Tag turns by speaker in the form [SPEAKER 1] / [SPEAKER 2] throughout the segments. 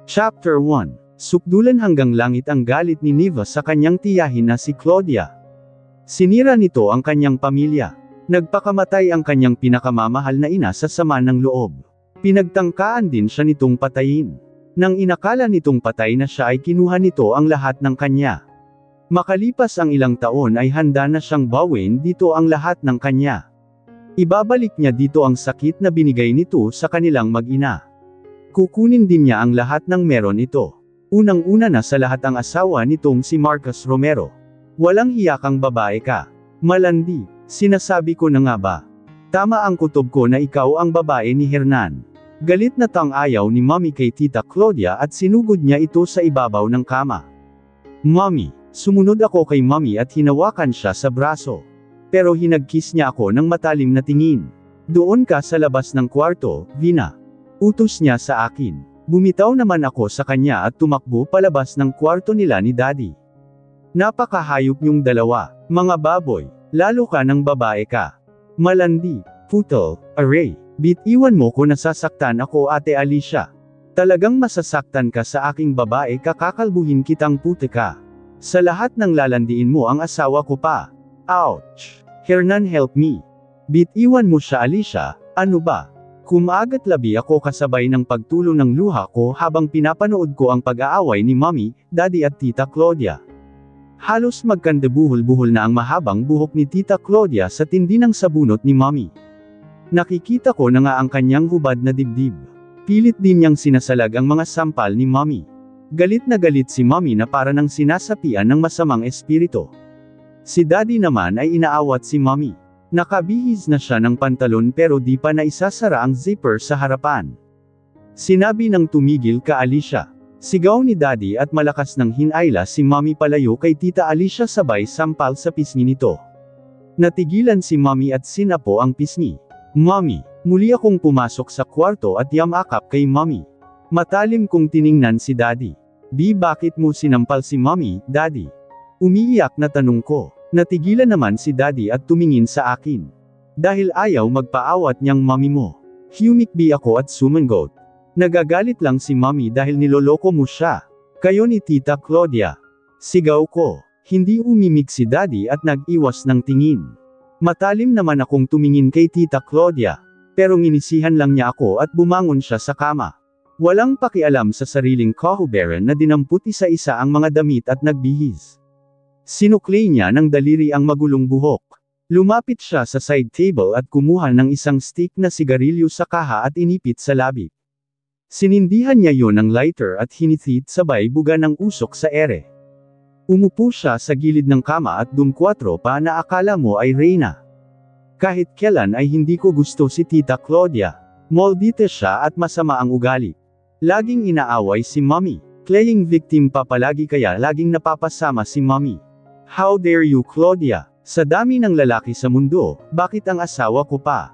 [SPEAKER 1] Chapter 1. Sukdulan hanggang langit ang galit ni Neva sa kanyang tiyahin na si Claudia. Sinira nito ang kanyang pamilya. Nagpakamatay ang kanyang pinakamamahal na ina sa sama ng loob. Pinagtangkaan din siya nitong patayin. Nang inakala nitong patay na siya ay kinuha nito ang lahat ng kanya. Makalipas ang ilang taon ay handa na siyang bawin dito ang lahat ng kanya. Ibabalik niya dito ang sakit na binigay nito sa kanilang mag-ina. Kukunin din niya ang lahat ng meron ito. Unang-una na sa lahat ang asawa nitong si Marcus Romero. Walang hiyakang babae ka. Malandi, sinasabi ko na nga ba? Tama ang kutob ko na ikaw ang babae ni Hernan. Galit na tang-ayaw ni Mommy kay Tita Claudia at sinugod niya ito sa ibabaw ng kama. Mommy, sumunod ako kay Mommy at hinawakan siya sa braso. Pero hinagkiss niya ako ng matalim na tingin. Doon ka sa labas ng kwarto, Vina. Utos niya sa akin. Bumitaw naman ako sa kanya at tumakbo palabas ng kwarto nila ni Daddy. Napakahayop niyong dalawa, mga baboy, lalo ka ng babae ka. Malandi, putol, aray, bitiwan mo ko nasasaktan ako Ate Alicia. Talagang masasaktan ka sa aking babae kakakalbuhin kitang puti ka. Sa lahat ng lalandiin mo ang asawa ko pa. Ouch! Hernan help me. Bitiwan mo siya Alicia, ano ba? Kumagat labi ako kasabay ng pagtulo ng luha ko habang pinapanood ko ang pag-aaway ni Mommy, Daddy at Tita Claudia. Halos magkandebuhol-buhol na ang mahabang buhok ni Tita Claudia sa tindi ng sabunot ni Mommy. Nakikita ko na nga ang kanyang hubad na dibdib. Pilit din niyang sinasalag ang mga sampal ni Mommy. Galit na galit si Mommy na para nang sinasapian ng masamang espiritu. Si Daddy naman ay inaawat si Mommy. Nakabihis na siya ng pantalon pero di pa na isasara ang zipper sa harapan. Sinabi ng tumigil ka Alicia. Sigaw ni Daddy at malakas ng hinayla si Mommy palayo kay Tita Alicia sabay sampal sa pisngi nito. Natigilan si Mommy at sinapo ang pisngi. Mommy, muli akong pumasok sa kwarto at yamakap kay Mommy. Matalim kong tiningnan si Daddy. Bakit mo sinampal si Mommy, Daddy? Umiiyak na tanong ko. Natigilan naman si Daddy at tumingin sa akin. Dahil ayaw magpaawat niyang Mommy mo. Humikbi ako at sumangot. Nagagalit lang si Mommy dahil niloloko mo siya. Kayo ni Tita Claudia. Sigaw ko. Hindi umimik si Daddy at nag-iwas ng tingin. Matalim naman akong tumingin kay Tita Claudia. Pero nginisihan lang niya ako at bumangon siya sa kama. Walang pakialam sa sariling kahuberan na dinamput isa-isa ang mga damit at nagbihis. Sinuklay niya ng daliri ang magulong buhok. Lumapit siya sa side table at kumuha ng isang stick na sigarilyo sa kaha at inipit sa labi. Sinindihan niya yon ng lighter at hinithit sabay buga ng usok sa ere. Umupo siya sa gilid ng kama at dumkwatro pa na akala mo ay Reyna. Kahit kailan ay hindi ko gusto si Tita Claudia. Moldite siya at masama ang ugali. Laging inaaway si Mommy. Playing victim pa palagi kaya laging napapasama si Mommy. How dare you Claudia? Sa dami ng lalaki sa mundo, bakit ang asawa ko pa?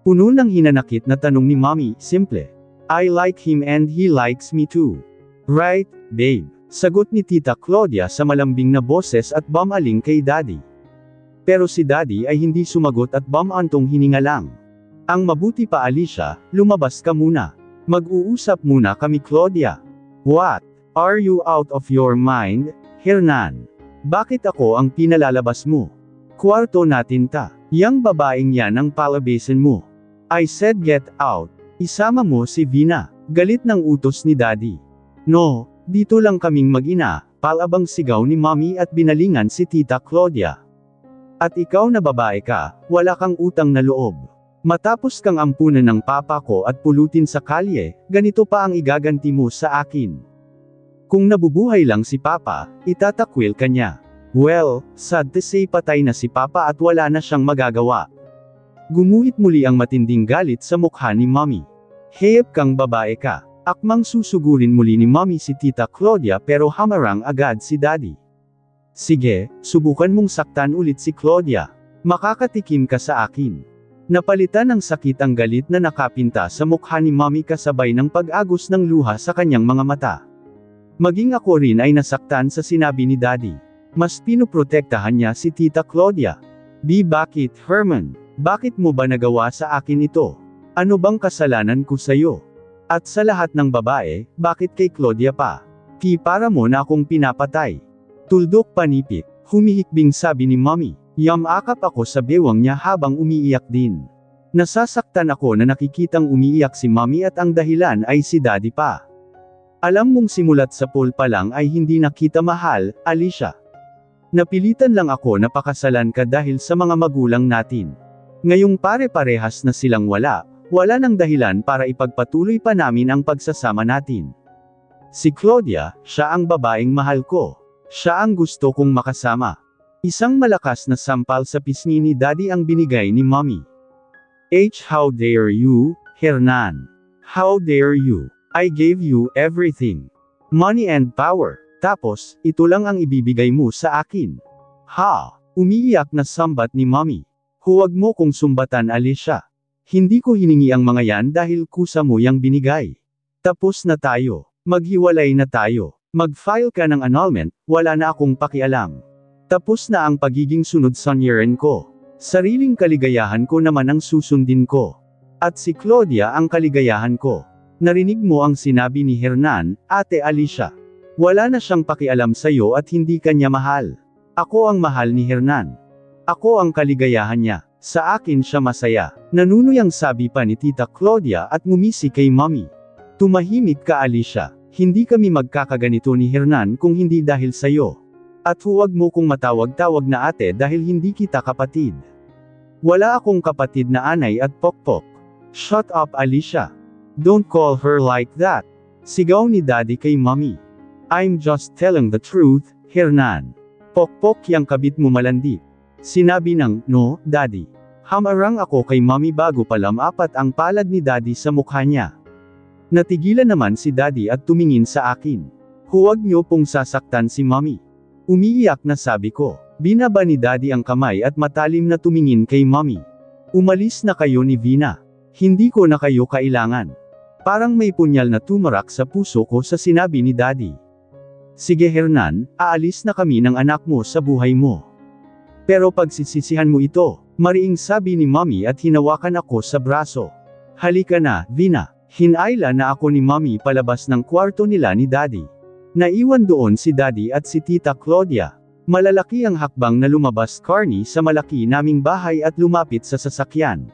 [SPEAKER 1] Puno ng hinanakit na tanong ni Mommy, simple. I like him and he likes me too. Right, babe? Sagot ni Tita Claudia sa malambing na boses at bumaling kay Daddy. Pero si Daddy ay hindi sumagot at bumantong hininga lang. Ang mabuti pa Alicia, lumabas ka muna. Mag-uusap muna kami Claudia. What? Are you out of your mind, Hernan? Bakit ako ang pinalalabas mo? Kwarto natin ta. Yang babaeng yan ang palabasin mo. I said get out. Isama mo si Vina. Galit ng utos ni Daddy. No, dito lang kaming mag-ina, palabang sigaw ni Mommy at binalingan si Tita Claudia. At ikaw na babae ka, wala kang utang na loob. Matapos kang ampunan ng papa ko at pulutin sa kalye, ganito pa ang igaganti mo sa akin. Kung nabubuhay lang si Papa, itatakwil ka niya. Well, sad to say patay na si Papa at wala na siyang magagawa. Gumuhit muli ang matinding galit sa mukha ni Mommy. Hayop kang babae ka. Akmang susugurin muli ni Mommy si Tita Claudia pero hamarang agad si Daddy. Sige, subukan mong saktan ulit si Claudia. Makakatikim ka sa akin. Napalitan ng sakit ang galit na nakapinta sa mukha ni Mommy kasabay ng pag-agos ng luha sa kanyang mga mata. Maging ako rin ay nasaktan sa sinabi ni Daddy. Mas pinoprotektahan niya si Tita Claudia. Bakit, Herman? Bakit mo ba nagawa sa akin ito? Ano bang kasalanan ko sa'yo? At sa lahat ng babae, bakit kay Claudia pa? Para mo na akong pinapatay. Tuldok panipit, humihikbing sabi ni Mommy. Yamakap ako sa bewang niya habang umiiyak din. Nasasaktan ako na nakikitang umiiyak si Mommy at ang dahilan ay si Daddy pa. Alam mong simulat sa pool pa lang ay hindi na kita mahal, Alicia. Napilitan lang ako na pakasalan ka dahil sa mga magulang natin. Ngayong pare-parehas na silang wala nang dahilan para ipagpatuloy pa namin ang pagsasama natin. Si Claudia, siya ang babaeng mahal ko. Siya ang gusto kong makasama. Isang malakas na sampal sa pisngi ni Daddy ang binigay ni Mommy. How dare you, Hernan? How dare you? I gave you everything. Money and power. Tapos, ito lang ang ibibigay mo sa akin. Ha? Umiiyak na sambat ni Mommy. Huwag mo kong sumbatan, Alicia. Hindi ko hiningi ang mga yan dahil kusa mo yang binigay. Tapos na tayo. Maghiwalay na tayo. Mag-file ka ng annulment, wala na akong pakialam. Tapos na ang pagiging sunod sonyerin ko. Sariling kaligayahan ko naman ang susundin ko. At si Claudia ang kaligayahan ko. Narinig mo ang sinabi ni Hernan, Ate Alicia. Wala na siyang pakialam sa'yo at hindi kanya mahal. Ako ang mahal ni Hernan. Ako ang kaligayahan niya. Sa akin siya masaya. Nanunuyang sabi pa ni Tita Claudia at ngumisi kay Mommy. Tumahimik ka, Alicia. Hindi kami magkakaganito ni Hernan kung hindi dahil sa'yo. At huwag mo kong matawag-tawag na ate dahil hindi kita kapatid. Wala akong kapatid na anay at pokpok. Shut up, Alicia. Don't call her like that. Sigaw ni Daddy kay Mommy. I'm just telling the truth, Hernan. Pokpok yang kabit mo malandi. Sinabi ng, no, Daddy. Hamarang ako kay Mommy bago pa lamapat ang palad ni Daddy sa mukha niya. Natigilan naman si Daddy at tumingin sa akin. Huwag niyo pong sasaktan si Mommy. Umiiyak na sabi ko. Binaba ni Daddy ang kamay at matalim na tumingin kay Mommy. Umalis na kayo ni Vina. Hindi ko na kayo kailangan. Parang may punyal na tumarak sa puso ko sa sinabi ni Daddy. Sige Hernan, aalis na kami ng anak mo sa buhay mo. Pero pagsisisihan mo ito, mariing sabi ni Mommy at hinawakan ako sa braso. Halika na, Vina. Hinayla na ako ni Mommy palabas ng kwarto nila ni Daddy. Naiwan doon si Daddy at si Tita Claudia. Malalaki ang hakbang na lumabas Carney sa malaki naming bahay at lumapit sa sasakyan.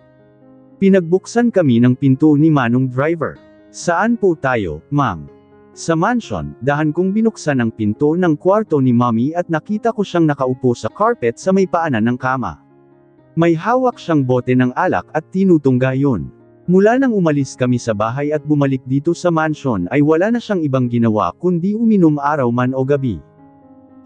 [SPEAKER 1] Pinagbuksan kami ng pinto ni Manong driver. Saan po tayo, ma'am? Sa mansion, dahan kong binuksan ang pinto ng kwarto ni Mommy at nakita ko siyang nakaupo sa carpet sa may paanan ng kama. May hawak siyang bote ng alak at tinutungga yun. Mula nang umalis kami sa bahay at bumalik dito sa mansion ay wala na siyang ibang ginawa kundi uminom araw man o gabi.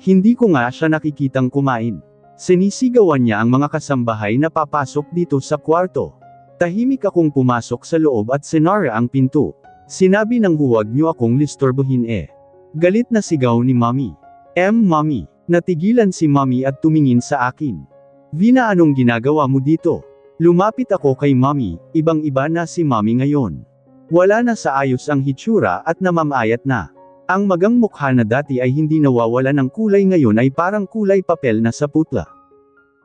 [SPEAKER 1] Hindi ko nga siya nakikitang kumain. Sinisigawan niya ang mga kasambahay na papasok dito sa kwarto. Tahimik akong pumasok sa loob at sinara ang pinto. Sinabi ng huwag niyo akong listorbohin eh. Galit na sigaw ni Mommy. Mommy. Natigilan si Mommy at tumingin sa akin. Vina, anong ginagawa mo dito? Lumapit ako kay Mommy, ibang-iba na si Mommy ngayon. Wala na sa ayos ang hitsura at namamayat na. Ang magang mukha na dati ay hindi nawawala ng kulay ngayon ay parang kulay papel na sa putla.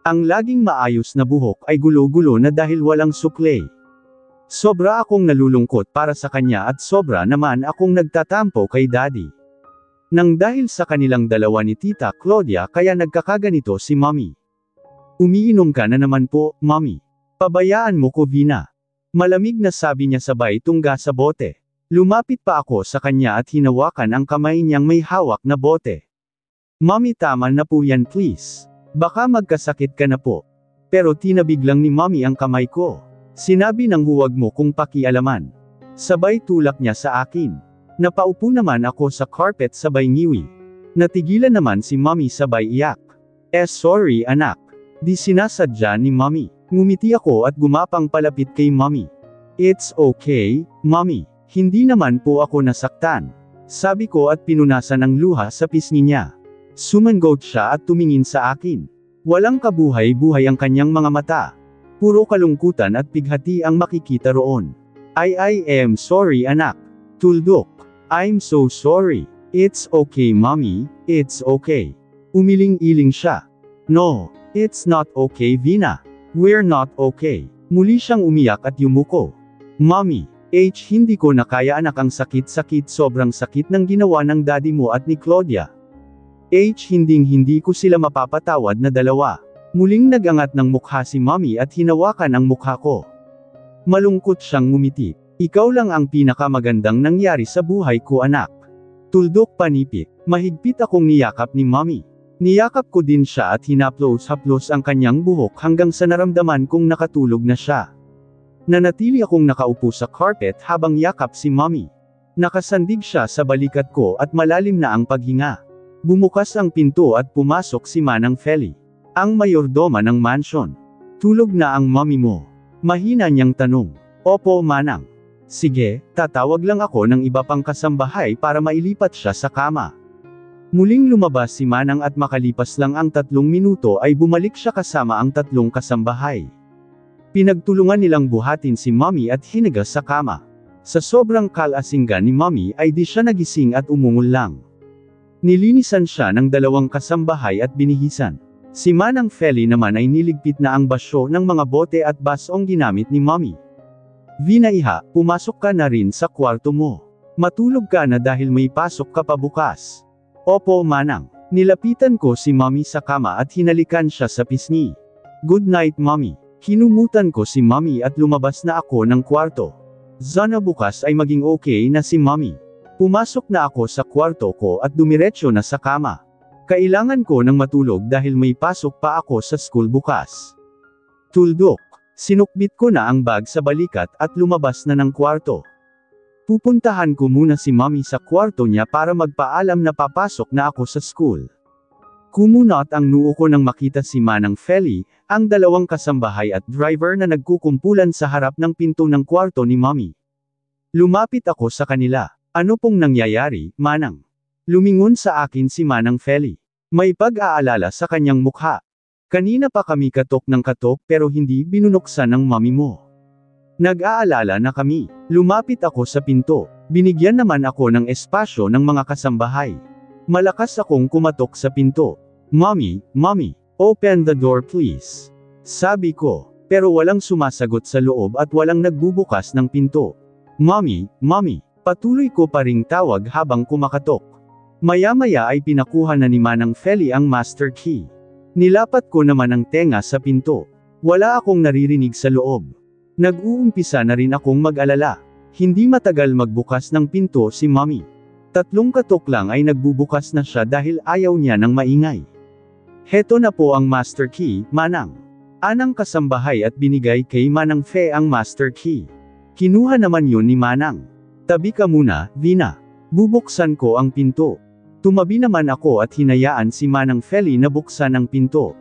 [SPEAKER 1] Ang laging maayos na buhok ay gulo-gulo na dahil walang suklay. Sobra akong nalulungkot para sa kanya at sobra naman akong nagtatampo kay Daddy. Nang dahil sa kanilang dalawa ni Tita Claudia kaya nagkakaganito si Mommy. Umiinom ka na naman po, Mommy. Pabayaan mo ko, Vina. Malamig na sabi niya sabay tungga sa bote. Lumapit pa ako sa kanya at hinawakan ang kamay niyang may hawak na bote. Mommy, tama na po yan please. Baka magkasakit ka na po. Pero tinabig lang ni Mommy ang kamay ko. Sinabi ng huwag mo kong pakialaman. Sabay tulak niya sa akin. Napaupo naman ako sa carpet sabay ngiwi. Natigilan naman si Mommy sabay iyak. Sorry anak. Di sinasadya ni Mommy. Ngumiti ako at gumapang palapit kay Mommy. It's okay, Mommy. Hindi naman po ako nasaktan. Sabi ko at pinunasan ang luha sa pisngi niya. Sumangot siya at tumingin sa akin. Walang kabuhay-buhay ang kanyang mga mata. Puro kalungkutan at pighati ang makikita roon. I am sorry anak. Tuldok. I'm so sorry. It's okay Mommy, it's okay. Umiling-iling siya. No, it's not okay Vina. We're not okay. Muli siyang umiyak at yumuko. Mommy, Hindi ko na kaya anak ang sakit-sakit, sobrang sakit ng ginawa ng daddy mo at ni Claudia. Hindi ko sila mapapatawad na dalawa. Muling nagangat ng mukha si mommy at hinawakan ang mukha ko. Malungkot siyang ngumiti. Ikaw lang ang pinakamagandang nangyari sa buhay ko, anak. Tuldok panipik. Mahigpit akong niyakap ni mommy. Niyakap ko din siya at hinaplos-haplos ang kanyang buhok hanggang sa naramdaman kong nakatulog na siya. Nanatili akong nakaupo sa carpet habang yakap si mommy. Nakasandig siya sa balikat ko at malalim na ang paghinga. Bumukas ang pinto at pumasok si Manang Feli, ang mayordoma ng mansion. Tulog na ang mommy mo? Mahina niyang tanong. Opo, Manang. Sige, tatawag lang ako ng iba pang kasambahay para mailipat siya sa kama. Muling lumabas si Manang at makalipas lang ang 3 minuto ay bumalik siya kasama ang 3 kasambahay. Pinagtulungan nilang buhatin si mommy at hiniga sa kama. Sa sobrang kalasinggan ni mommy ay di siya nagising at umungol lang. Nilinisan siya ng 2 kasambahay at binihisan. Si Manang Feli naman ay niligpit na ang basyo ng mga bote at basong ginamit ni mommy. Vinaiha, pumasok ka na rin sa kwarto mo. Matulog ka na dahil may pasok ka pa bukas. Opo, Manang. Nilapitan ko si mommy sa kama at hinalikan siya sa pisngi. Good night, mommy. Kinumutan ko si mommy at lumabas na ako ng kwarto. Sana bukas ay maging okay na si mommy. Pumasok na ako sa kwarto ko at dumiretso na sa kama. Kailangan ko ng matulog dahil may pasok pa ako sa school bukas. Tuldok. Sinukbit ko na ang bag sa balikat at lumabas na ng kwarto. Pupuntahan ko muna si mommy sa kwarto niya para magpaalam na papasok na ako sa school. Kumunot ang noo ko nang makita si Manang Feli, ang 2 kasambahay at driver na nagkukumpulan sa harap ng pinto ng kwarto ni mommy. Lumapit ako sa kanila. Ano pong nangyayari, Manang? Lumingon sa akin si Manang Feli. May pag-aalala sa kanyang mukha. Kanina pa kami katok ng katok pero hindi binunuksan ng mommy mo. Nag-aalala na kami. Lumapit ako sa pinto. Binigyan naman ako ng espasyo ng mga kasambahay. Malakas akong kumatok sa pinto. Mommy, open the door please. Sabi ko, pero walang sumasagot sa loob at walang nagbubukas ng pinto. Mommy, patuloy ko pa ring tawag habang kumakatok. Maya-maya ay pinakuha na ni Manang Feli ang master key. Nilapat ko naman ang tenga sa pinto. Wala akong naririnig sa loob. Nag-uumpisa na rin akong mag-alala. Hindi matagal magbukas ng pinto si mommy. 3 katok lang ay nagbubukas na siya dahil ayaw niya ng maingay. Heto na po ang master key, Manang. Anang kasambahay at binigay kay Manang Fe ang master key. Kinuha naman yun ni Manang. Tabi ka muna, Vina. Bubuksan ko ang pinto. Tumabi naman ako at hinayaan si Manang Feli na buksan ang pinto.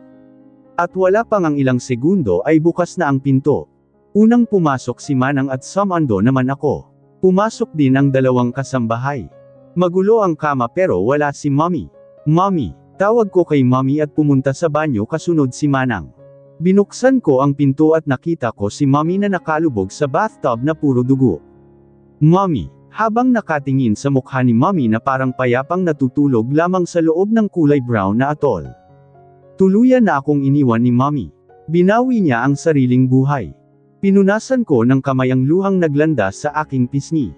[SPEAKER 1] At wala pang ang ilang segundo ay bukas na ang pinto. Unang pumasok si Manang at sumando naman ako. Pumasok din ang 2 kasambahay. Magulo ang kama pero wala si mommy. Mommy, tawag ko kay mommy at pumunta sa banyo kasunod si Manang. Binuksan ko ang pinto at nakita ko si mommy na nakalubog sa bathtub na puro dugo. Mommy, habang nakatingin sa mukha ni mommy na parang payapang natutulog lamang sa loob ng kulay brown na atol. Tuluyan na akong iniwan ni mommy. Binawi niya ang sariling buhay. Pinunasan ko ng kamay ang luhang naglandas sa aking pisngi.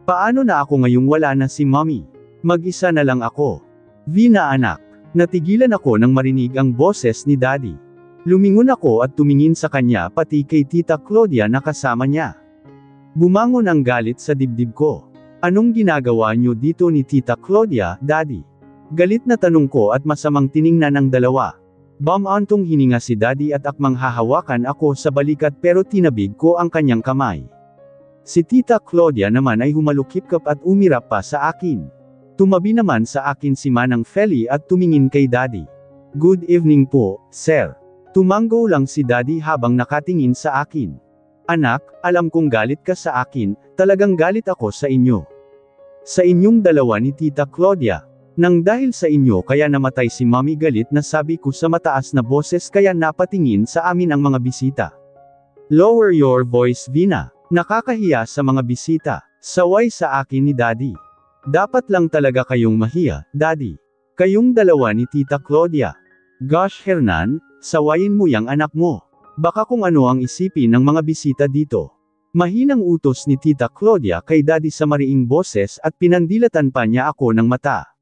[SPEAKER 1] Paano na ako ngayong wala na si mommy? Mag-isa na lang ako. Vina anak. Natigilan ako nang marinig ang boses ni daddy. Lumingon ako at tumingin sa kanya pati kay Tita Claudia na kasama niya. Bumangon ang galit sa dibdib ko. Anong ginagawa niyo dito ni Tita Claudia, Daddy? Galit na tanong ko at masamang tiningnan ang dalawa. Bumantong hininga si Daddy at akmang hahawakan ako sa balikat pero tinabig ko ang kanyang kamay. Si Tita Claudia naman ay humalukip-kap at umirap pa sa akin. Tumabi naman sa akin si Manang Feli at tumingin kay Daddy. Good evening po, sir. Tumango lang si Daddy habang nakatingin sa akin. Anak, alam kong galit ka sa akin, talagang galit ako sa inyo. Sa inyong dalawa ni Tita Claudia. Nang dahil sa inyo kaya namatay si Mommy, galit na sabi ko sa mataas na boses kaya napatingin sa amin ang mga bisita. Lower your voice, Vina. Nakakahiya sa mga bisita. Saway sa akin ni Daddy. Dapat lang talaga kayong mahiya, Daddy. Kayong dalawa ni Tita Claudia. Gosh Hernan, sawayin mo yang anak mo. Baka kung ano ang isipin ng mga bisita dito. Mahinang utos ni Tita Claudia kay Daddy sa mariing boses at pinandilatan pa niya ako ng mata.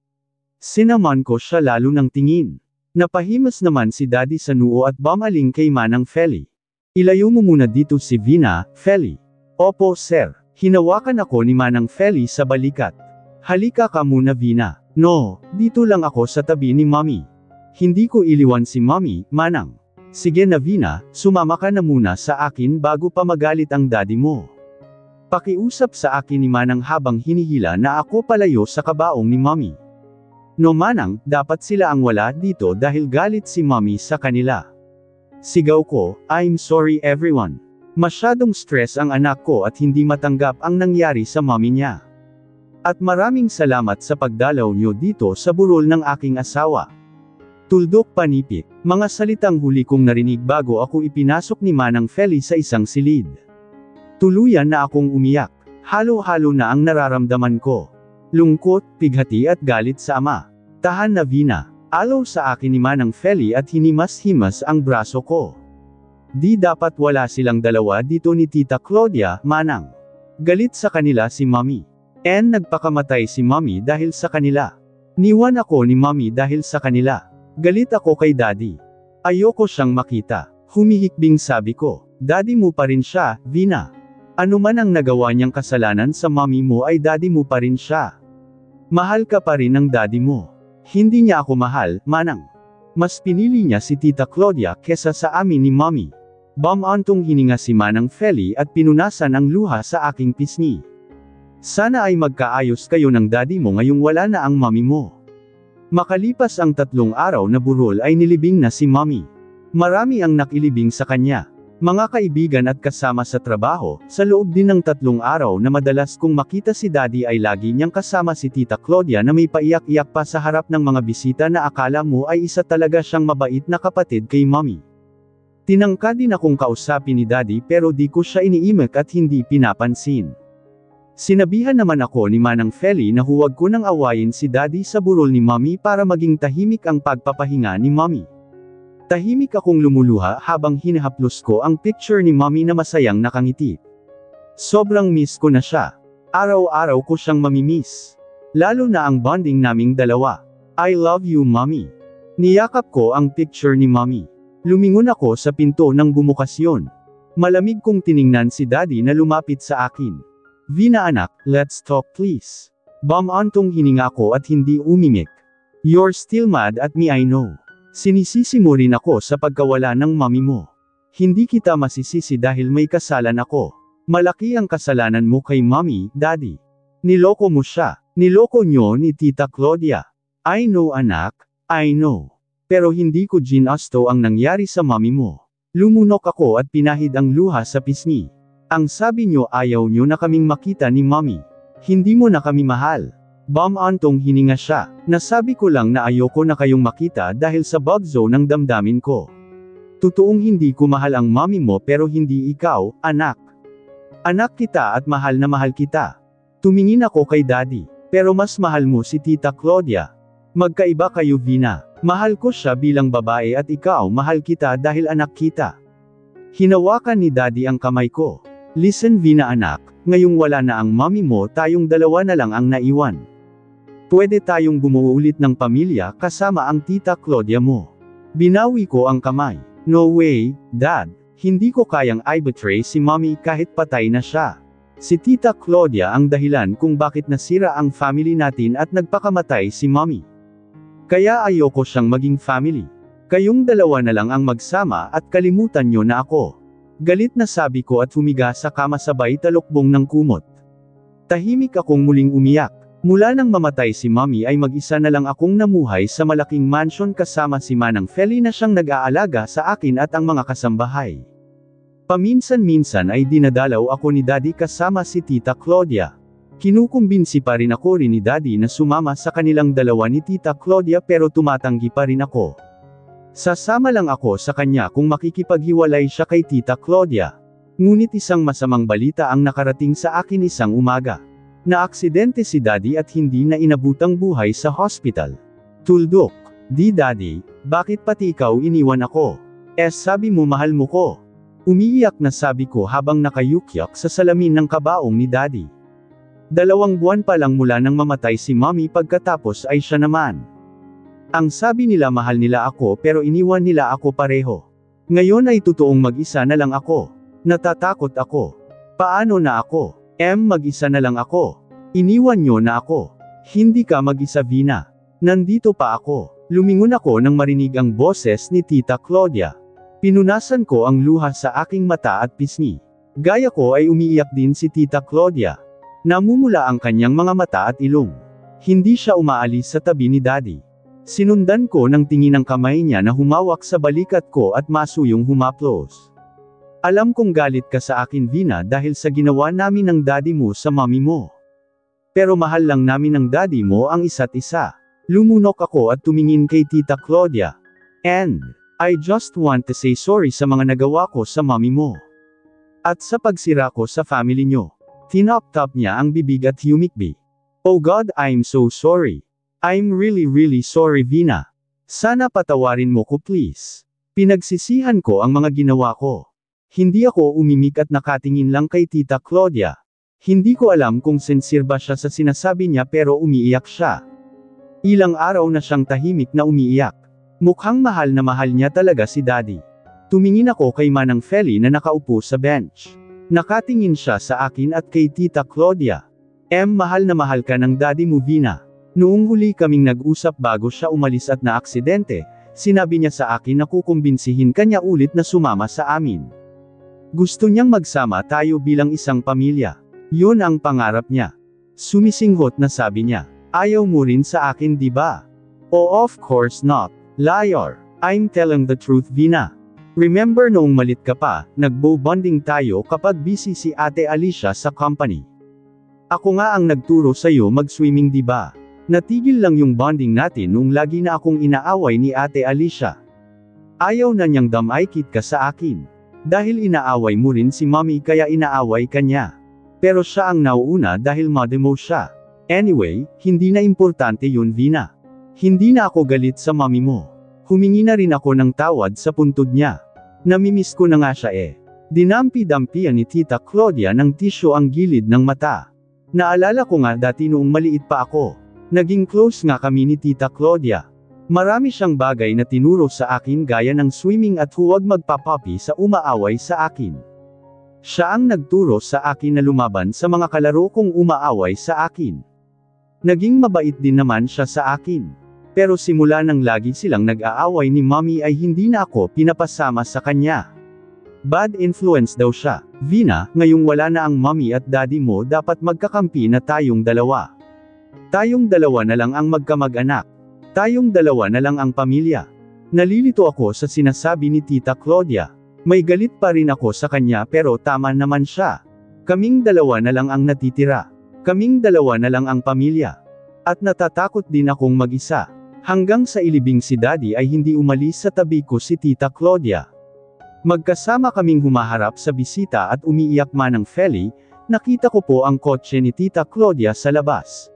[SPEAKER 1] Sinaman ko siya lalo ng tingin. Napahimas naman si Daddy sa noo at bumaling kay Manang Feli. Ilayo mo muna dito si Vina, Feli. Opo sir. Hinawakan ako ni Manang Feli sa balikat. Halika ka muna Vina. No, dito lang ako sa tabi ni Mommy. Hindi ko iliwan si Mommy, Manang. Sige na Vina, sumama ka na muna sa akin bago pa magalit ang daddy mo. Pakiusap sa akin ni Manang habang hinihila na ako palayo sa kabaong ni Mommy. No Manang, dapat sila ang wala dito dahil galit si Mommy sa kanila. Sigaw ko, I'm sorry everyone. Masyadong stress ang anak ko at hindi matanggap ang nangyari sa mommy niya. At maraming salamat sa pagdalaw niyo dito sa burol ng aking asawa. Tuldok panipik, mga salitang huli kong narinig bago ako ipinasok ni Manang Feli sa isang silid. Tuluyan na akong umiyak, halo-halo na ang nararamdaman ko. Lungkot, pighati at galit sa ama. Tahan na Vina, alaw sa akin ni Manang Feli at hinimas-himas ang braso ko. Di dapat wala silang dalawa dito ni Tita Claudia, Manang. Galit sa kanila si Mommy. And nagpakamatay si Mommy dahil sa kanila. Niwan ako ni Mommy dahil sa kanila. Galit ako kay Daddy. Ayoko siyang makita. Humihikbing sabi ko, Daddy mo pa rin siya, Vina. Ano man ang nagawa niyang kasalanan sa Mommy mo ay Daddy mo pa rin siya. Mahal ka pa rin ng Daddy mo. Hindi niya ako mahal, Manang. Mas pinili niya si Tita Claudia kesa sa amin ni Mommy. Bamantong hininga si Manang Feli at pinunasan ang luha sa aking pisngi. Sana ay magkaayos kayo ng Daddy mo ngayong wala na ang Mommy mo. Makalipas ang 3 araw na burol ay nilibing na si Mommy. Marami ang nakilibing sa kanya. Mga kaibigan at kasama sa trabaho, sa loob din ng 3 araw na madalas kung makita si Daddy ay lagi niyang kasama si Tita Claudia na may paiyak-iyak pa sa harap ng mga bisita na akala mo ay isa talaga siyang mabait na kapatid kay Mommy. Tinangka din akong kausapin ni Daddy pero di ko siya iniimik at hindi pinapansin. Sinabihan naman ako ni Manang Feli na huwag ko nang awayin si Daddy sa burol ni Mommy para maging tahimik ang pagpapahinga ni Mommy. Tahimik akong lumuluha habang hinahaplos ko ang picture ni Mommy na masayang nakangiti. Sobrang miss ko na siya. Araw-araw ko siyang mamimiss. Lalo na ang bonding naming dalawa. I love you Mommy. Niyakap ko ang picture ni Mommy. Lumingon ako sa pinto ng bumukasyon. Malamig kong tiningnan si Daddy na lumapit sa akin. Vina anak, let's talk please. Bamantong hininga ko at hindi umimik. You're still mad at me I know. Sinisisi mo rin ako sa pagkawala ng Mommy mo. Hindi kita masisisi dahil may kasalan ako. Malaki ang kasalanan mo kay Mommy, Daddy. Niloko mo siya. Niloko nyo ni Tita Claudia. I know anak, I know. Pero hindi ko ginasto ang nangyari sa Mommy mo. Lumunok ako at pinahid ang luha sa pisngi. Ang sabi nyo ayaw nyo na kaming makita ni Mommy. Hindi mo na kami mahal. Bamantong hininga siya. Nasabi ko lang na ayoko na kayong makita dahil sa bug zone ng damdamin ko. Totoong hindi ko mahal ang Mommy mo pero hindi ikaw, anak. Anak kita at mahal na mahal kita. Tumingin ako kay Daddy. Pero mas mahal mo si Tita Claudia. Magkaiba kayo Vina. Mahal ko siya bilang babae at ikaw mahal kita dahil anak kita. Hinawakan ni Daddy ang kamay ko. Listen Vina anak, ngayong wala na ang Mommy mo tayong dalawa na lang ang naiwan. Pwede tayong bumuo ulit ng pamilya kasama ang Tita Claudia mo. Binawi ko ang kamay. No way, Dad, hindi ko kayang i-betray si Mommy kahit patay na siya. Si Tita Claudia ang dahilan kung bakit nasira ang family natin at nagpakamatay si Mommy. Kaya ayoko siyang maging family. Kayong dalawa na lang ang magsama at kalimutan nyo na ako. Galit na sabi ko at humiga sa kama sabay talukbong ng kumot. Tahimik akong muling umiyak. Mula nang mamatay si Mommy ay mag-isa na lang akong namuhay sa malaking mansion kasama si Manang Feli na siyang nag-aalaga sa akin at ang mga kasambahay. Paminsan-minsan ay dinadalaw ako ni Daddy kasama si Tita Claudia. Kinukumbinsi pa rin ako ni Daddy na sumama sa kanilang dalawa ni Tita Claudia pero tumatanggi pa rin ako. Sasama lang ako sa kanya kung makikipaghiwalay siya kay Tita Claudia. Ngunit isang masamang balita ang nakarating sa akin isang umaga. Naaksidente si Daddy at hindi na inabutang buhay sa hospital. Tuldok, di Daddy, bakit pati ikaw iniwan ako? Sabi mo mahal mo ko. Umiiyak na sabi ko habang nakayukyok sa salamin ng kabaong ni Daddy. 2 buwan pa lang mula nang mamatay si Mommy pagkatapos ay siya naman. Ang sabi nila mahal nila ako pero iniwan nila ako pareho. Ngayon ay totoong mag-isa na lang ako. Natatakot ako. Paano na ako? Mag-isa na lang ako. Iniwan nyo na ako. Hindi ka mag-isa Vina. Nandito pa ako. Lumingon ako nang marinig ang boses ni Tita Claudia. Pinunasan ko ang luha sa aking mata at pisngi. Gaya ko ay umiiyak din si Tita Claudia. Namumula ang kanyang mga mata at ilong. Hindi siya umaalis sa tabi ni Daddy. Sinundan ko ng tingin ng kamay niya na humawak sa balikat ko at masuyong humaplos. Alam kong galit ka sa akin Vina dahil sa ginawa namin ng daddy mo sa mommy mo. Pero mahal lang namin ng daddy mo ang isa't isa. Lumunok ako at tumingin kay Tita Claudia. And, I just want to say sorry sa mga nagawa ko sa mommy mo. At sa pagsira ko sa family nyo. Tinop-top niya ang bibig at humikbi. Oh God, I'm so sorry. I'm really sorry Vina. Sana patawarin mo ko please. Pinagsisihan ko ang mga ginawa ko. Hindi ako umimik at nakatingin lang kay Tita Claudia. Hindi ko alam kung sincere ba siya sa sinasabi niya pero umiiyak siya. Ilang araw na siyang tahimik na umiiyak. Mukhang mahal na mahal niya talaga si Daddy. Tumingin ako kay Manang Feli na nakaupo sa bench. Nakatingin siya sa akin at kay Tita Claudia. Mahal na mahal ka ng Daddy mo Vina. Noong huli kaming nag-usap bago siya umalis at na-aksidente, sinabi niya sa akin na kukumbinsihin kanya ulit na sumama sa amin. Gusto niyang magsama tayo bilang isang pamilya. Yun ang pangarap niya. Sumisinghot na sabi niya, ayaw mo rin sa akin di ba? Oh of course not. Liar. I'm telling the truth Vina. Remember noong malit ka pa, nagbo-bonding tayo kapag busy si Ate Alicia sa company. Ako nga ang nagturo sa'yo mag-swimming di ba? Natigil lang yung bonding natin nung lagi na akong inaaway ni Ate Alicia. Ayaw na niyang damaykit ka sa akin. Dahil inaaway mo rin si Mommy kaya inaaway ka niya. Pero siya ang nauuna dahil ma-demo siya. Anyway, hindi na importante yun Vina. Hindi na ako galit sa Mommy mo. Humingi na rin ako ng tawad sa puntod niya. Namimiss ko na nga siya Dinampi-dampian ni Tita Claudia ng tisyo ang gilid ng mata. Naalala ko nga dati noong maliit pa ako. Naging close nga kami ni Tita Claudia. Marami siyang bagay na tinuro sa akin gaya ng swimming at huwag magpapapi sa umaaway sa akin. Siya ang nagturo sa akin na lumaban sa mga kalaro kong umaaway sa akin. Naging mabait din naman siya sa akin. Pero simula nang lagi silang nag-aaway ni Mommy ay hindi na ako pinapasama sa kanya. Bad influence daw siya. Vina, ngayong wala na ang Mommy at Daddy mo dapat magkakampi na tayong dalawa. Tayong dalawa na lang ang magkamag-anak. Tayong dalawa na lang ang pamilya. Nalilito ako sa sinasabi ni Tita Claudia. May galit pa rin ako sa kanya pero tama naman siya. Kaming dalawa na lang ang natitira. Kaming dalawa na lang ang pamilya. At natatakot din akong mag-isa. Hanggang sa ilibing si Daddy ay hindi umalis sa tabi ko si Tita Claudia. Magkasama kaming humaharap sa bisita at umiiyak Manang Feli, nakita ko po ang kotse ni Tita Claudia sa labas.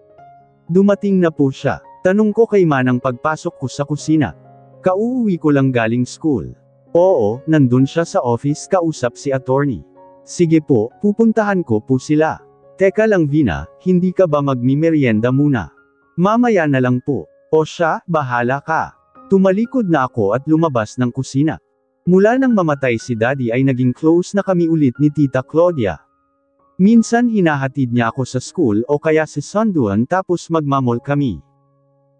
[SPEAKER 1] Dumating na po siya. Tanong ko kay Manang pagpasok ko sa kusina. Kauuwi ko lang galing school. Oo, nandun siya sa office kausap si attorney. Sige po, pupuntahan ko po sila. Teka lang Vina, hindi ka ba magmimerienda muna? Mamaya na lang po. O siya, bahala ka. Tumalikod na ako at lumabas ng kusina. Mula nang mamatay si Daddy ay naging close na kami ulit ni Tita Claudia. Minsan hinahatid niya ako sa school o kaya si Sunduan tapos magmamall kami.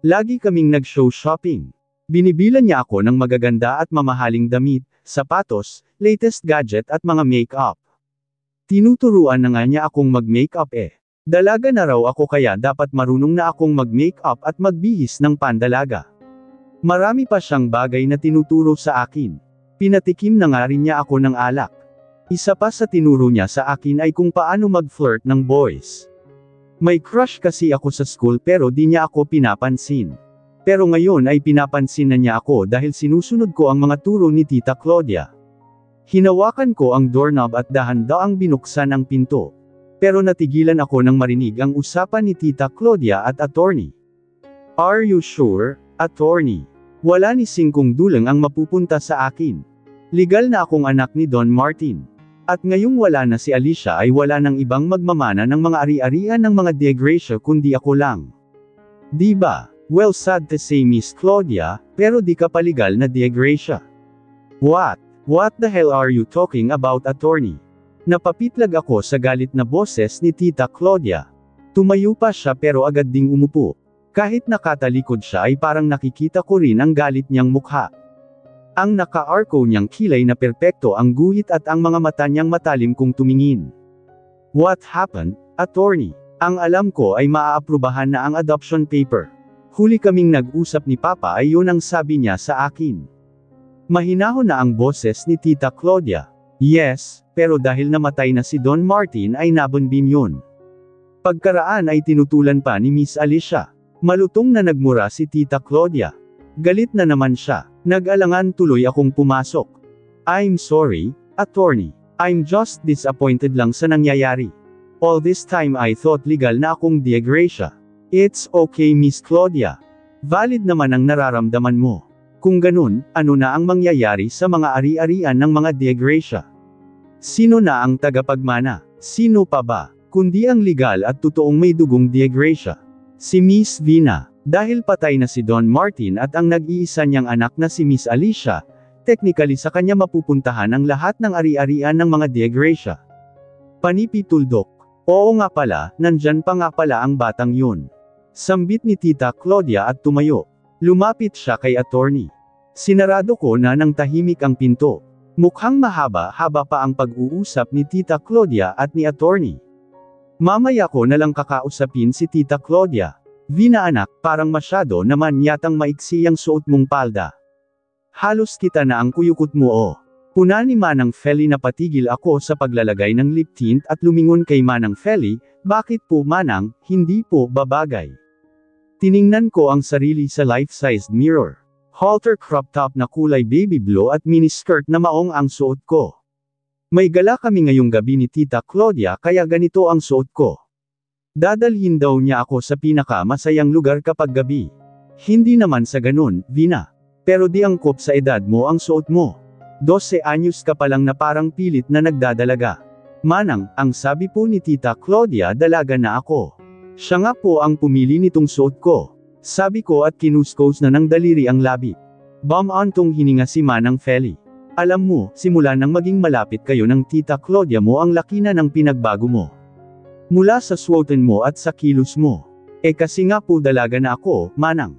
[SPEAKER 1] Lagi kaming nag-show shopping. Binibilan niya ako ng magaganda at mamahaling damit, sapatos, latest gadget at mga make-up. Tinuturuan na nga niya akong mag-makeup Dalaga na raw ako kaya dapat marunong na akong mag-makeup at magbihis ng pandalaga. Marami pa siyang bagay na tinuturo sa akin. Pinatikim na nga rin niya ako ng alak. Isa pa sa tinuro niya sa akin ay kung paano mag-flirt ng boys. May crush kasi ako sa school pero di niya ako pinapansin. Pero ngayon ay pinapansin na niya ako dahil sinusunod ko ang mga turo ni Tita Claudia. Hinawakan ko ang doorknob at dahan-daang binuksan ang pinto. Pero natigilan ako nang marinig ang usapan ni Tita Claudia at attorney. Are you sure, attorney? Wala ni singkong dulang ang mapupunta sa akin. Legal na akong anak ni Don Martin. At ngayong wala na si Alicia ay wala nang ibang magmamana ng mga ari-arian ng mga De Gracia kundi ako lang. Diba? Well, sad to say Miss Claudia, pero di ka paligal na De Gracia. What? What the hell are you talking about, attorney? Napapitlag ako sa galit na boses ni Tita Claudia. Tumayo pa siya pero agad ding umupo. Kahit nakatalikod siya ay parang nakikita ko rin ang galit niyang mukha. Ang naka-arco niyang kilay na perpekto ang guhit at ang mga mata niyang matalim kung tumingin. What happened, attorney? Ang alam ko ay maaaprubahan na ang adoption paper. Huli kaming nag-usap ni Papa ay yun ang sabi niya sa akin. Mahinahon na ang boses ni Tita Claudia. Yes, pero dahil namatay na si Don Martin ay nabunbin yun. Pagkaraan ay tinutulan pa ni Miss Alicia. Malutong na nagmura si Tita Claudia. Galit na naman siya. Nag-alangan tuloy akong pumasok. I'm sorry, attorney. I'm just disappointed lang sa nangyayari. All this time I thought legal na akong De Gracia. It's okay Miss Claudia. Valid naman ang nararamdaman mo. Kung ganun, ano na ang mangyayari sa mga ari-arian ng mga De Gracia? Sino na ang tagapagmana? Sino pa ba? Kundi ang legal at totoong may dugong De Gracia. Si Miss Vina. Dahil patay na si Don Martin at ang nag-iisa niyang anak na si Miss Alicia, technically sa kanya mapupuntahan ang lahat ng ari-arian ng mga De Gracia. Panipituldok. Oo nga pala, nandyan pa nga pala ang batang yun. Sambit ni Tita Claudia at tumayo. Lumapit siya kay attorney. Sinarado ko na nang tahimik ang pinto. Mukhang mahaba-haba pa ang pag-uusap ni Tita Claudia at ni attorney. Mamaya ko na lang kakausapin si Tita Claudia. Vina anak, parang masyado naman yatang maiksi ang suot mong palda. Halos kita na ang kuyukot mo oh. Puna ni Manang Feli na patigil ako sa paglalagay ng lip tint at lumingon kay Manang Feli, bakit po Manang, hindi po babagay. Tiningnan ko ang sarili sa life-sized mirror. Halter crop top na kulay baby blue at miniskirt na maong ang suot ko. May gala kami ngayong gabi ni Tita Claudia kaya ganito ang suot ko. Dadalhin daw niya ako sa pinaka-masayang lugar kapag gabi. Hindi naman sa ganun, Vina. Pero di angkop sa edad mo ang suot mo. 12 anyos ka pa lang na parang pilit na nagdadalaga. Manang, ang sabi po ni Tita Claudia dalaga na ako. Siya nga po ang pumili nitong suot ko. Sabi ko at kinuskos na ng daliri ang labi. Bam-antong hininga si Manang Feli. Alam mo, simula nang maging malapit kayo ng Tita Claudia mo ang laki na ng pinagbago mo. Mula sa suotin mo at sa kilos mo. Kasi nga po dalaga na ako, Manang.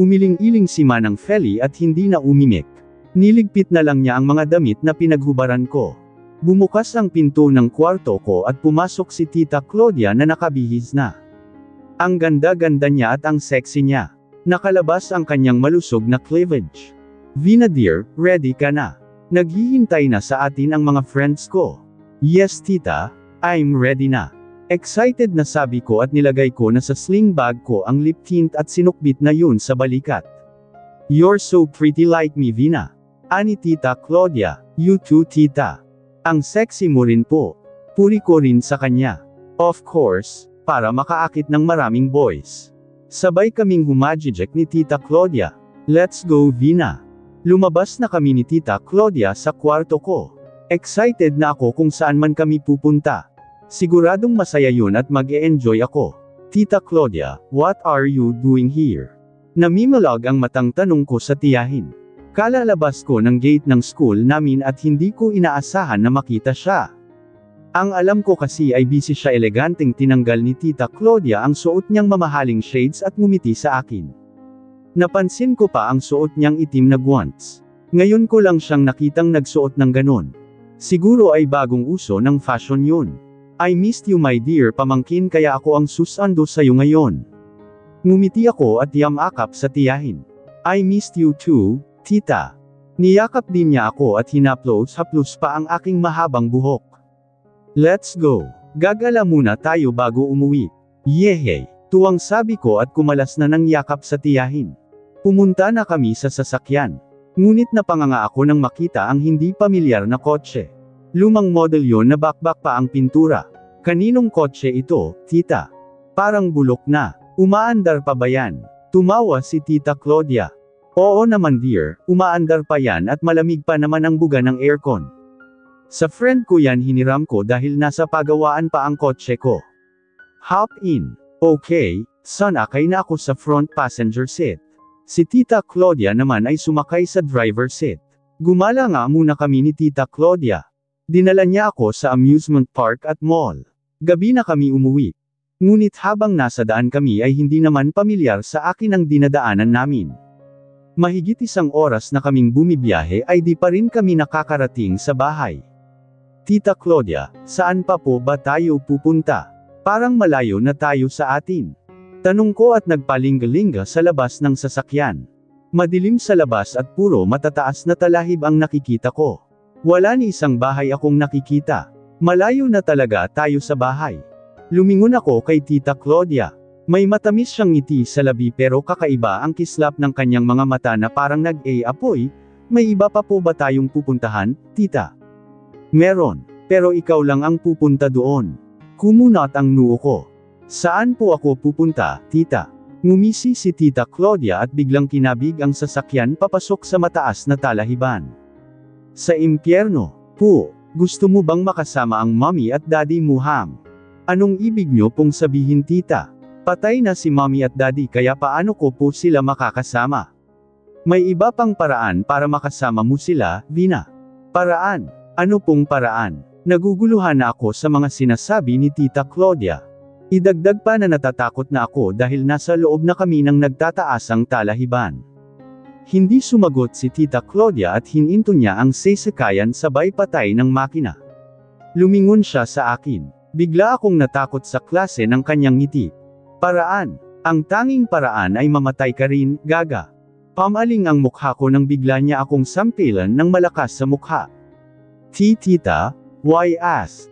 [SPEAKER 1] Umiling-iling si Manang Feli at hindi na umimik. Niligpit na lang niya ang mga damit na pinaghubaran ko. Bumukas ang pinto ng kwarto ko at pumasok si Tita Claudia na nakabihis na. Ang ganda-ganda niya at ang sexy niya. Nakalabas ang kanyang malusog na cleavage. Vina dear, ready ka na? Naghihintay na sa atin ang mga friends ko. Yes tita, I'm ready na. Excited na sabi ko at nilagay ko na sa sling bag ko ang lip tint at sinukbit na yun sa balikat. You're so pretty like me Vina. Ani Tita Claudia, you too tita. Ang sexy mo rin po. Puri ko rin sa kanya. Of course, para makaakit ng maraming boys. Sabay kaming humajijek ni Tita Claudia. Let's go Vina. Lumabas na kami ni Tita Claudia sa kwarto ko. Excited na ako kung saan man kami pupunta. Siguradong masaya yun at mag-e-enjoy ako. Tita Claudia, what are you doing here? Namimalag ang matang tanong ko sa tiyahin. Kalalabas ko ng gate ng school namin at hindi ko inaasahan na makita siya. Ang alam ko kasi ay busy siya eleganteng tinanggal ni Tita Claudia ang suot niyang mamahaling shades at ngumiti sa akin. Napansin ko pa ang suot niyang itim na guants. Ngayon ko lang siyang nakitang nagsuot ng ganon. Siguro ay bagong uso ng fashion yun. I missed you my dear pamangkin kaya ako ang susando sa'yo ngayon. Ngumiti ako at yamakap sa tiyahin. I missed you too, tita. Niyakap din niya ako at hinaplos-haplos pa ang aking mahabang buhok. Let's go. Gagala muna tayo bago umuwi. Yehey. Tuwang sabi ko at kumalas na ng yakap sa tiyahin. Pumunta na kami sa sasakyan. Ngunit napanganga ako nang makita ang hindi pamilyar na kotse. Lumang model yon na bakbak pa ang pintura. Kaninong kotse ito, tita? Parang bulok na. Umaandar pa ba yan? Tumawa si Tita Claudia. Oo naman dear, umaandar pa yan at malamig pa naman ang buga ng aircon. Sa friend ko yan hiniram ko dahil nasa pagawaan pa ang kotse ko. Hop in. Okay, akay na ako sa front passenger seat. Si Tita Claudia naman ay sumakay sa driver seat. Gumala nga muna kami ni Tita Claudia. Dinala niya ako sa amusement park at mall. Gabi na kami umuwi. Ngunit habang nasa daan kami ay hindi naman pamilyar sa akin ang dinadaanan namin. Mahigit 1 oras na kaming bumibiyahe ay di pa rin kami nakakarating sa bahay. Tita Claudia, saan pa po ba tayo pupunta? Parang malayo na tayo sa atin. Tanong ko at nagpalingalinga sa labas ng sasakyan. Madilim sa labas at puro matataas na talahib ang nakikita ko. Wala ni isang bahay akong nakikita. Malayo na talaga tayo sa bahay. Lumingon ako kay Tita Claudia. May matamis siyang ngiti sa labi pero kakaiba ang kislap ng kanyang mga mata na parang nag-apoy. May iba pa po ba tayong pupuntahan, Tita? Meron, pero ikaw lang ang pupunta doon. Kumunat ang noo ko. Saan po ako pupunta, Tita? Ngumisi si Tita Claudia at biglang kinabig ang sasakyan papasok sa mataas na talahiban. Sa impyerno, po, gusto mo bang makasama ang mommy at daddy mo ham? Anong ibig nyo pong sabihin Tita? Patay na si mommy at daddy kaya paano ko po sila makakasama? May iba pang paraan para makasama mo sila, Vina. Paraan? Ano pong paraan? Naguguluhan na ako sa mga sinasabi ni Tita Claudia. Idagdag pa na natatakot na ako dahil nasa loob na kami ng nagtataasang talahiban. Hindi sumagot si Tita Claudia at hininto niya ang sasakayan sabay patay ng makina. Lumingon siya sa akin. Bigla akong natakot sa klase ng kanyang ngiti. Paraan. Ang tanging paraan ay mamatay ka rin, gaga. Pamaling ang mukha ko nang bigla niya akong sampilan ng malakas sa mukha. Tita, why ask?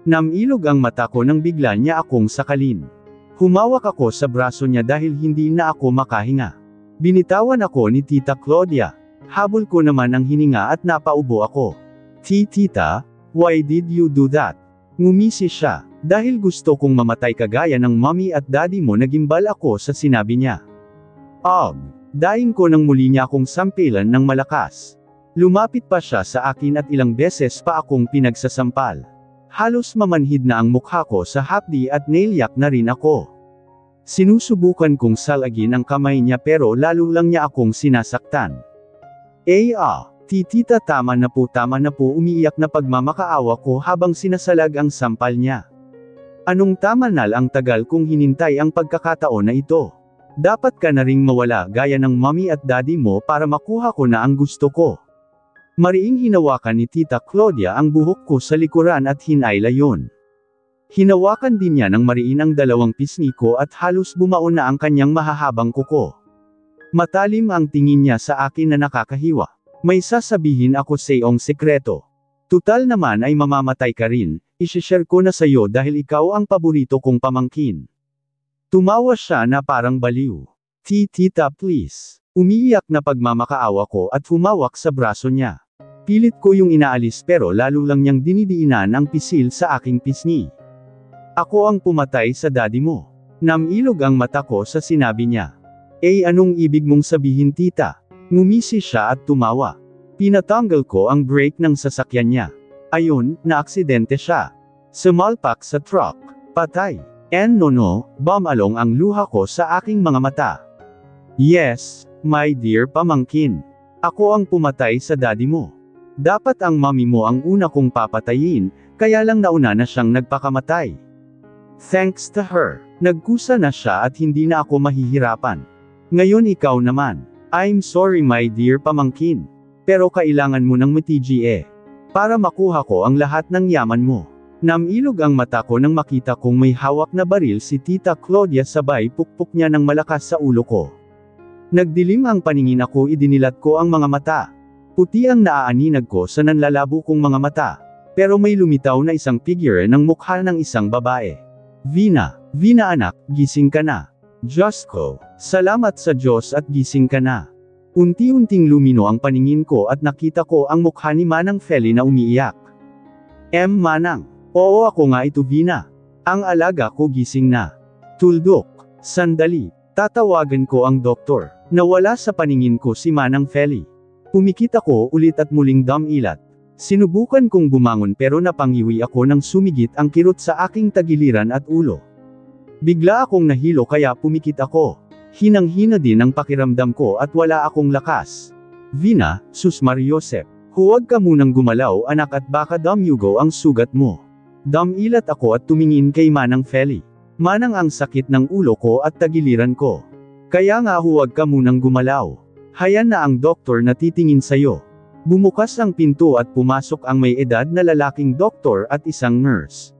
[SPEAKER 1] Namilog ang mata ko nang bigla niya akong sakalin. Humawak ako sa braso niya dahil hindi na ako makahinga. Binitawan ako ni Tita Claudia. Habol ko naman ang hininga at napaubo ako. Tita, why did you do that? Ngumisi siya. Dahil gusto kong mamatay kagaya ng mommy at daddy mo nagimbal ako sa sinabi niya. Daing ko nang muli niya akong sampilan ng malakas. Lumapit pa siya sa akin at ilang beses pa akong pinagsasampal. Halos mamanhid na ang mukha ko sa hapdi at nailyak na rin ako. Sinusubukan kong salagin ang kamay niya pero lalo lang niya akong sinasaktan. Tita tama na po umiiyak na pagmamakaawa ko habang sinasalag ang sampal niya. Anong tama na ang tagal kong hinintay ang pagkakataon na ito. Dapat ka na ring mawala gaya ng mommy at daddy mo para makuha ko na ang gusto ko. Mariing hinawakan ni Tita Claudia ang buhok ko sa likuran at hinayla yon. Hinawakan din niya ng mariin ang 2 pisngi ko at halos bumaon na ang kanyang mahahabang kuko. Matalim ang tingin niya sa akin na nakakahiwa. May sasabihin ako sa iyong sekreto. Tutal naman ay mamamatay ka rin, isishare ko na sayo dahil ikaw ang paborito kong pamangkin. Tumawa siya na parang baliw. Tita please. Umiiyak na pagmamakaawa ko at humawak sa braso niya. Pilit ko yung inaalis pero lalo lang niyang dinidiinan ang pisil sa aking pisngi. Ako ang pumatay sa daddy mo. Namilog ang mata ko sa sinabi niya. Anong ibig mong sabihin Tita? Ngumisi siya at tumawa. Pinatanggal ko ang brake ng sasakyan niya. Ayun, naaksidente siya. Sumalpak sa truck. Patay. No, bumalong ang luha ko sa aking mga mata. Yes, my dear pamangkin. Ako ang pumatay sa daddy mo. Dapat ang mommy mo ang una kong papatayin, kaya lang nauna na siyang nagpakamatay. Thanks to her, nagkusa na siya at hindi na ako mahihirapan. Ngayon ikaw naman. I'm sorry my dear pamangkin. Pero kailangan mo ng matigi para makuha ko ang lahat ng yaman mo. Namilog ang mata ko nang makita kong may hawak na baril si Tita Claudia sabay pukpok niya ng malakas sa ulo ko. Nagdilim ang paningin ako idinilat ko ang mga mata. Puti ang naaaninag ko sa nanlalabo kong mga mata. Pero may lumitaw na isang figure ng mukha ng isang babae. Vina anak, gising ka na. Diyos ko, salamat sa Diyos at gising ka na. Unti-unting lumino ang paningin ko at nakita ko ang mukha ni Manang Feli na umiiyak. Manang. Oo ako nga ito Vina. Ang alaga ko gising na. Tuldok. Sandali. Tatawagan ko ang doktor. Nawala sa paningin ko si Manang Feli. Pumikit ako ulit at muling damilat. Sinubukan kong bumangon pero napangiwi ako nang sumigit ang kirot sa aking tagiliran at ulo. Bigla akong nahilo kaya pumikit ako. Hinang-hina din ang pakiramdam ko at wala akong lakas. Vina, sus Mariosep, huwag ka munang gumalaw anak at baka damyugo ang sugat mo. Damilat ako at tumingin kay Manang Feli. Manang ang sakit ng ulo ko at tagiliran ko. Kaya nga huwag ka munang gumalaw. Hayan na ang doktor na titingin sayo. Bumukas ang pinto at pumasok ang may edad na lalaking doktor at isang nurse.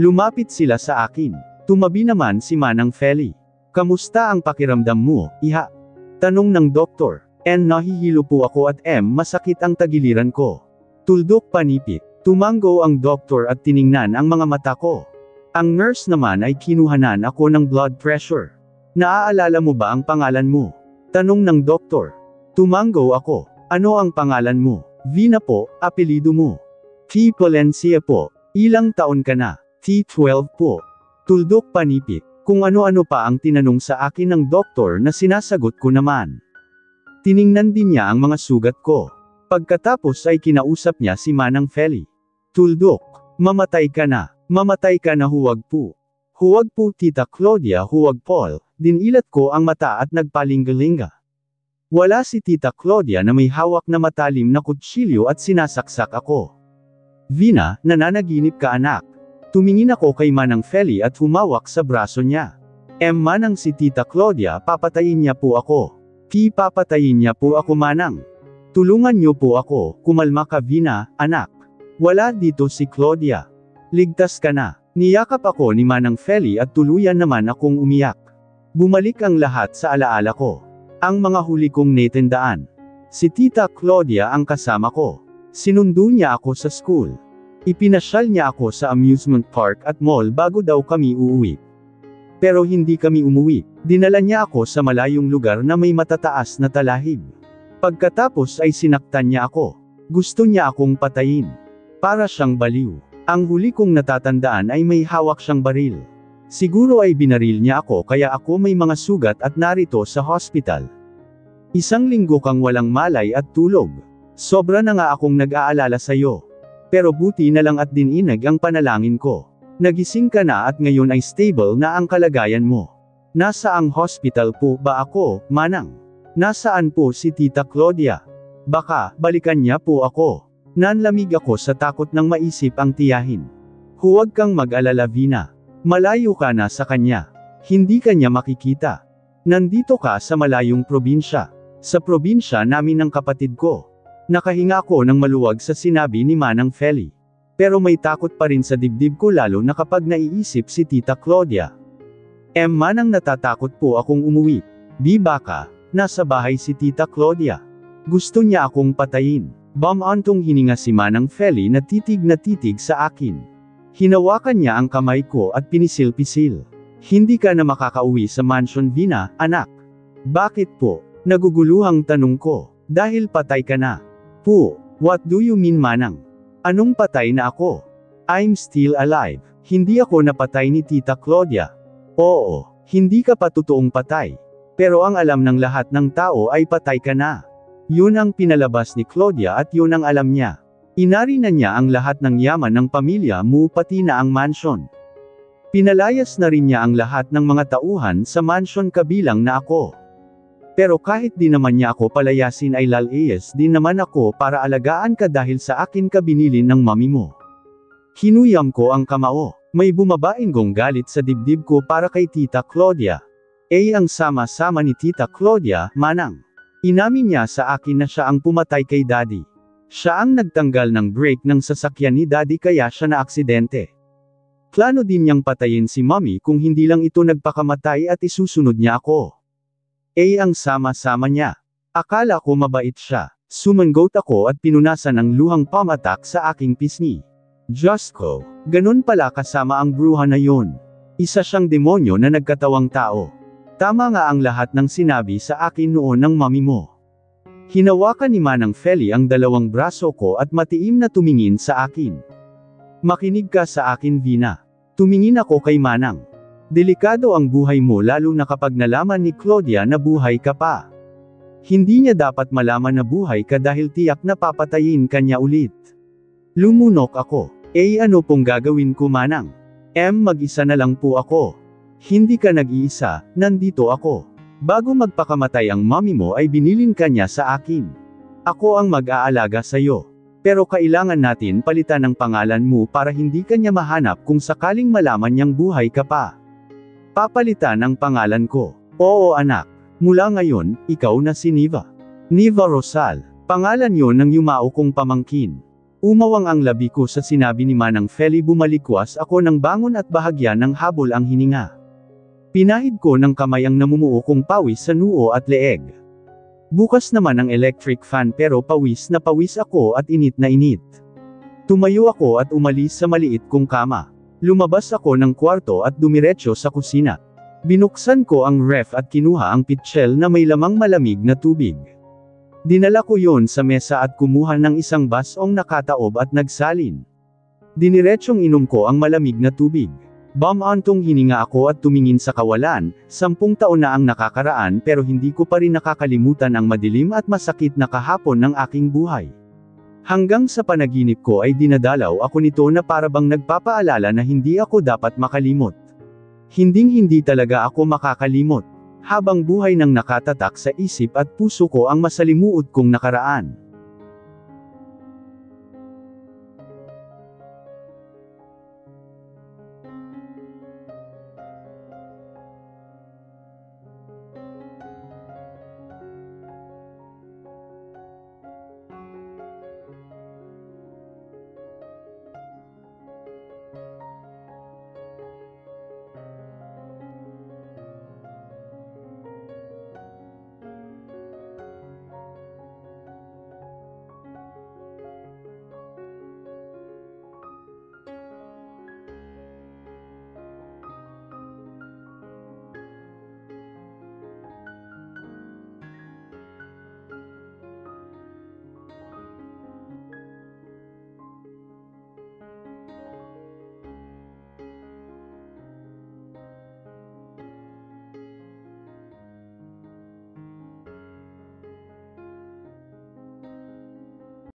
[SPEAKER 1] Lumapit sila sa akin. Tumabi naman si Manang Feli. Kamusta ang pakiramdam mo, iha? Tanong ng doktor. Nahihilo po ako at masakit ang tagiliran ko. Tuldok panipit. Tumanggo ang doktor at tiningnan ang mga mata ko. Ang nurse naman ay kinuhanan ako ng blood pressure. Naaalala mo ba ang pangalan mo? Tanong ng doktor. Tumanggo ako. Ano ang pangalan mo? Vina po, apelido mo. T. Palencia po. Ilang taon ka na? T12 po. Tuldok panipit. Kung ano-ano pa ang tinanong sa akin ng doktor na sinasagot ko naman. Tiningnan din niya ang mga sugat ko. Pagkatapos ay kinausap niya si Manang Feli. Tuldok, mamatay ka na. Mamatay ka na huwag po. Huwag po Tita Claudia huwag Paul. Dinilat ko ang mata at nagpalingalinga. Wala si Tita Claudia na may hawak na matalim na kutsilyo at sinasaksak ako. Vina, nananaginip ka anak. Tumingin ako kay Manang Feli at humawak sa braso niya. Manang si Tita Claudia papatayin niya po ako. Papatayin niya po ako Manang. Tulungan niyo po ako, kumalma ka Vina, anak. Wala dito si Claudia. Ligtas ka na. Niyakap ako ni Manang Feli at tuluyan naman akong umiyak. Bumalik ang lahat sa alaala ko. Ang mga huli kong netendaan. Si Tita Claudia ang kasama ko. Sinundo niya ako sa school. Ipinasyal niya ako sa amusement park at mall bago daw kami uuwi. Pero hindi kami umuwi. Dinala niya ako sa malayong lugar na may matataas na talahib. Pagkatapos ay sinaktan niya ako. Gusto niya akong patayin. Para siyang baliw. Ang huli kong natatandaan ay may hawak siyang baril. Siguro ay binaril niya ako kaya ako may mga sugat at narito sa hospital. Isang linggo kang walang malay at tulog. Sobra na nga akong nag-aalala sa'yo. Pero buti na lang at dininag ang panalangin ko. Nagising ka na at ngayon ay stable na ang kalagayan mo. Nasaang hospital po ba ako, Manang? Nasaan po si Tita Claudia? Baka, balikan niya po ako. Nanlamig ako sa takot ng maisip ang tiyahin. Huwag kang mag-alala Vina. Malayo ka na sa kanya. Hindi kanya makikita. Nandito ka sa malayong probinsya. Sa probinsya namin ng kapatid ko. Nakahinga ako ng maluwag sa sinabi ni Manang Feli. Pero may takot pa rin sa dibdib ko lalo na kapag naiisip si Tita Claudia. Manang natatakot po akong umuwi. Di baka, nasa bahay si Tita Claudia. Gusto niya akong patayin. Bamantong hininga si Manang Feli na titig sa akin. Hinawakan niya ang kamay ko at pinisil-pisil. Hindi ka na makakauwi sa mansion Vina, anak. Bakit po? Naguguluhang tanong ko. Dahil patay ka na. Po, what do you mean Manang? Anong patay na ako? I'm still alive. Hindi ako napatay ni Tita Claudia. Oo, hindi ka pa totoong patay. Pero ang alam ng lahat ng tao ay patay ka na. Yun ang pinalabas ni Claudia at yun ang alam niya. Inari na niya ang lahat ng yaman ng pamilya mo pati na ang mansion. Pinalayas na rin niya ang lahat ng mga tauhan sa mansion kabilang na ako. Pero kahit di naman niya ako palayasin ay lalayas din naman ako para alagaan ka dahil sa akin ka binili ng mami mo. Hinuyam ko ang kamao. May bumabainggong galit sa dibdib ko para kay Tita Claudia. Ang sama-sama ni Tita Claudia, Manang. Inamin niya sa akin na siya ang pumatay kay Daddy. Siya ang nagtanggal ng brake ng sasakyan ni Daddy kaya siya na aksidente. Plano din niyang patayin si Mommy kung hindi lang ito nagpakamatay at isusunod niya ako. Ang sama-sama niya. Akala ko mabait siya. Sumanggot ako at pinunasan ang luhang pamatak sa aking pisngi. Diyos ko, ganun pala kasama ang bruha na yun. Isa siyang demonyo na nagkatawang tao. Tama nga ang lahat ng sinabi sa akin noon ng mami mo. Hinawakan ni Manang Feli ang dalawang braso ko at matiim na tumingin sa akin. Makinig ka sa akin Vina. Tumingin ako kay Manang. Delikado ang buhay mo lalo na kapag nalaman ni Claudia na buhay ka pa. Hindi niya dapat malaman na buhay ka dahil tiyak na papatayin ka niya ulit. Lumunok ako. Ano pong gagawin ko manang? Mag-isa na lang po ako. Hindi ka nag-iisa, nandito ako. Bago magpakamatay ang mommy mo ay binilin ka niya sa akin. Ako ang mag-aalaga sa'yo. Pero kailangan natin palitan ang pangalan mo para hindi ka niya mahanap kung sakaling malaman niyang buhay ka pa. Papalitan ang pangalan ko. Oo anak. Mula ngayon, ikaw na si Niva. Niva Rosal. Pangalan yon ng yumao kong pamangkin. Umawang ang labi ko sa sinabi ni Manang Feli, bumalikwas ako ng bangon at bahagya ng habol ang hininga. Pinahid ko ng kamay ang namumuo kong pawis sa noo at leeg. Bukas naman ang electric fan pero pawis na pawis ako at init na init. Tumayo ako at umalis sa maliit kong kama. Lumabas ako ng kwarto at dumiretso sa kusina. Binuksan ko ang ref at kinuha ang pitchel na may lamang malamig na tubig. Dinala ko yon sa mesa at kumuha ng isang basong nakataob at nagsalin. Diniretsyong inom ko ang malamig na tubig. Bumantong hininga ako at tumingin sa kawalan. 10 taon na ang nakakaraan pero hindi ko pa rin nakakalimutan ang madilim at masakit na kahapon ng aking buhay. Hanggang sa panaginip ko ay dinadalaw ako nito na parabang nagpapaalala na hindi ako dapat makalimot. Hinding-hindi talaga ako makakalimot. Habang buhay nang nakatatak sa isip at puso ko ang masalimuot kong nakaraan.